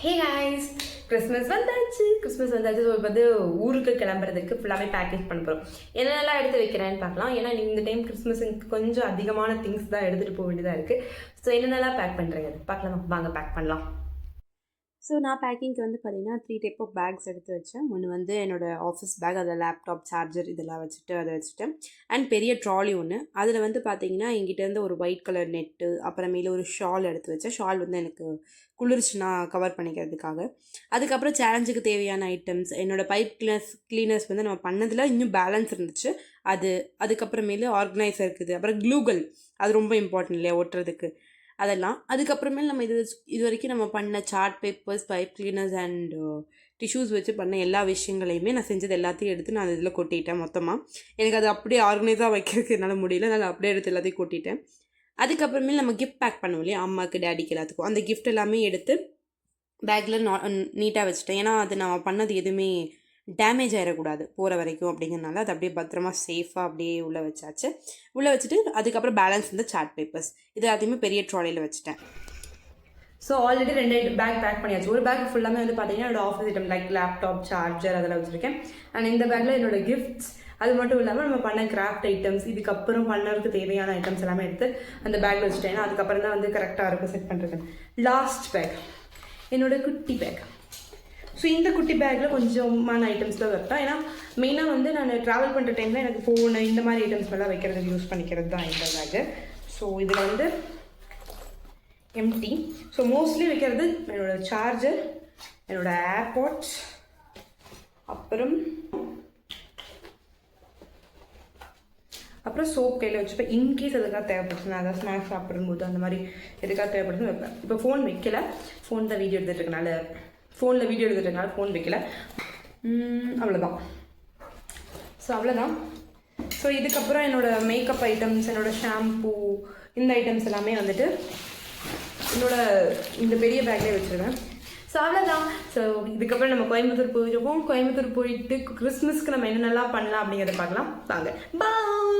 Hey guys, Christmas வந்தாச்சு. So இப்போ வந்து ஊருக்கு கிளம்புறதுக்கு ஃபுல்லாகவே பேக்கேஜ் பண்ண போகிறோம். என்னென்னலாம் எடுத்து வைக்கிறேன்னு பார்க்கலாம். ஏன்னா இந்த டைம் கிறிஸ்மஸுக்கு கொஞ்சம் அதிகமான திங்ஸ் தான் எடுத்துகிட்டு போக வேண்டியதாக இருக்குது. ஸோ என்னென்னலாம் பேக் பண்ணுறேங்க பார்க்கலாமா? வாங்க பேக் பண்ணலாம். ஸோ நான் பேக்கிங்க்கு வந்து பார்த்தீங்கன்னா 3 டைப் ஆஃப் பேக்ஸ் எடுத்து வச்சேன். ஒன்று வந்து என்னோடய ஆஃபீஸ் பேக், அதில் லேப்டாப் சார்ஜர் இதெல்லாம் வச்சுட்டு அதை வச்சுட்டேன். அண்ட் பெரிய ட்ராலி ஒன்று, அதில் வந்து பார்த்தீங்கன்னா எங்கிட்டேருந்து ஒரு ஒயிட் கலர் நெட்டு, அப்புறமேல ஒரு ஷால் எடுத்து வச்சேன். ஷால் வந்து எனக்கு குளிர்ச்சுனா கவர் பண்ணிக்கிறதுக்காக. அதுக்கப்புறம் சேலஞ்சுக்கு தேவையான ஐட்டம்ஸ், என்னோடய பைப் கிளீனர்ஸ் வந்து நம்ம பண்ணதில் இன்னும் பேலன்ஸ் இருந்துச்சு. அதுக்கப்புறமேலு ஆர்கனைசர் இருக்குது. அப்புறம் க்ளூகல், அது ரொம்ப இம்பார்ட்டன்ட் இல்லையா ஒட்டுறதுக்கு, அதெல்லாம். அதுக்கப்புறமேல் நம்ம இது வரைக்கும் நம்ம பண்ண chart papers, pipe cleaners and tissues வச்சு பண்ண எல்லா விஷயங்களையுமே நான் செஞ்சது எல்லாத்தையும் எடுத்து நான் இதில் கொட்டிட்டேன் மொத்தமாக. எனக்கு அது அப்படியே ஆர்கனைஸாக வைக்கிறதுக்கு என்னால் முடியல, அதனால் அப்படியே எடுத்து எல்லாத்தையும் கொட்டிட்டேன். அதுக்கப்புறமேல் நம்ம கிஃப்ட் பேக் பண்ணுவோம் இல்லையா, அம்மாவுக்கு டேடிக்கு எல்லாத்துக்கும், அந்த கிஃப்ட் எல்லாமே எடுத்து பேக்கில் நீட்டாக வச்சுட்டேன். ஏன்னா அது நான் பண்ணது எதுவுமே டேமேஜ் ஆகிடக்கூடாது போகிற வரைக்கும் அப்படிங்கிறனால அது அப்படியே பத்திரமா சேஃபாக அப்படியே உள்ளே வச்சாச்சு. உள்ளே வச்சுட்டு அதுக்கப்புறம் பேலன்ஸ் இந்த சார்ட் பேப்பர்ஸ் இது எல்லாத்தையுமே பெரிய ட்ராலியில் வச்சுட்டேன். ஸோ ஆல்ரெடி 2 பேக் பேக் பண்ணியாச்சு. ஒரு பேக் ஃபுல்லாமே வந்து பார்த்தீங்கன்னா என்னோட office item like laptop, charger அதெல்லாம் வச்சுருக்கேன். அண்ட் இந்த பேக்கில் என்னோட கிஃப்ட்ஸ், அது மட்டும் இல்லாமல் நம்ம பண்ண கிராஃப்ட் ஐட்டம்ஸ், இதுக்கப்புறம் பண்ணறதுக்கு தேவையான ஐட்டம்ஸ் எல்லாமே எடுத்து அந்த பேக்கில் வச்சுட்டேன். ஏன்னா அதுக்கப்புறம் தான் வந்து கரெக்டாக இருக்கும் செட் பண்ணுறது. லாஸ்ட் பேக் என்னோட குட்டி பேக். ஸோ இந்த குட்டி பேக்கில் கொஞ்சமான ஐட்டம்ஸ் தான் வைப்பேன். ஏன்னா மெயினாக வந்து நான் ட்ராவல் பண்ணுற டைமில் எனக்கு ஃபோனு இந்த மாதிரி ஐட்டம்ஸ் எல்லாம் வைக்கிறதுக்கு யூஸ் பண்ணிக்கிறது தான் இந்த பேக்கு. ஸோ இதில் வந்து எம்டி. ஸோ மோஸ்ட்லி வைக்கிறது என்னோடய சார்ஜர், என்னோடய ஏர்பாட்ஸ், அப்புறம் சோப் கையில் வச்சுப்பேன். இன்கேஸ் எதுக்காக தேவைப்படுச்சுன்னா, அதாவது ஸ்நாக்ஸ் சாப்பிடும்போது அந்த மாதிரி எதுக்காக தேவைப்படுதுன்னு வைப்பேன். இப்போ ஃபோன் வைக்கல, ஃபோன் தான் வீடியோ எடுத்துகிட்டு இருக்கனால ஃபோன் வைக்கல. அவ்வளோதான். ஸோ இதுக்கப்புறம் என்னோடய மேக்கப் ஐட்டம்ஸ், என்னோடய ஷாம்பூ, இந்த ஐட்டம்ஸ் எல்லாமே வந்துட்டு இந்த பெரிய பேக்லேயே வச்சுருவேன். ஸோ அவ்வளோதான். ஸோ இதுக்கப்புறம் நம்ம கோயம்புத்தூர் போயிட்டு கிறிஸ்மஸ்க்கு நம்ம என்னென்னலாம் பண்ணலாம் அப்படிங்கிறத பார்க்கலாம். வாங்க. பாய்.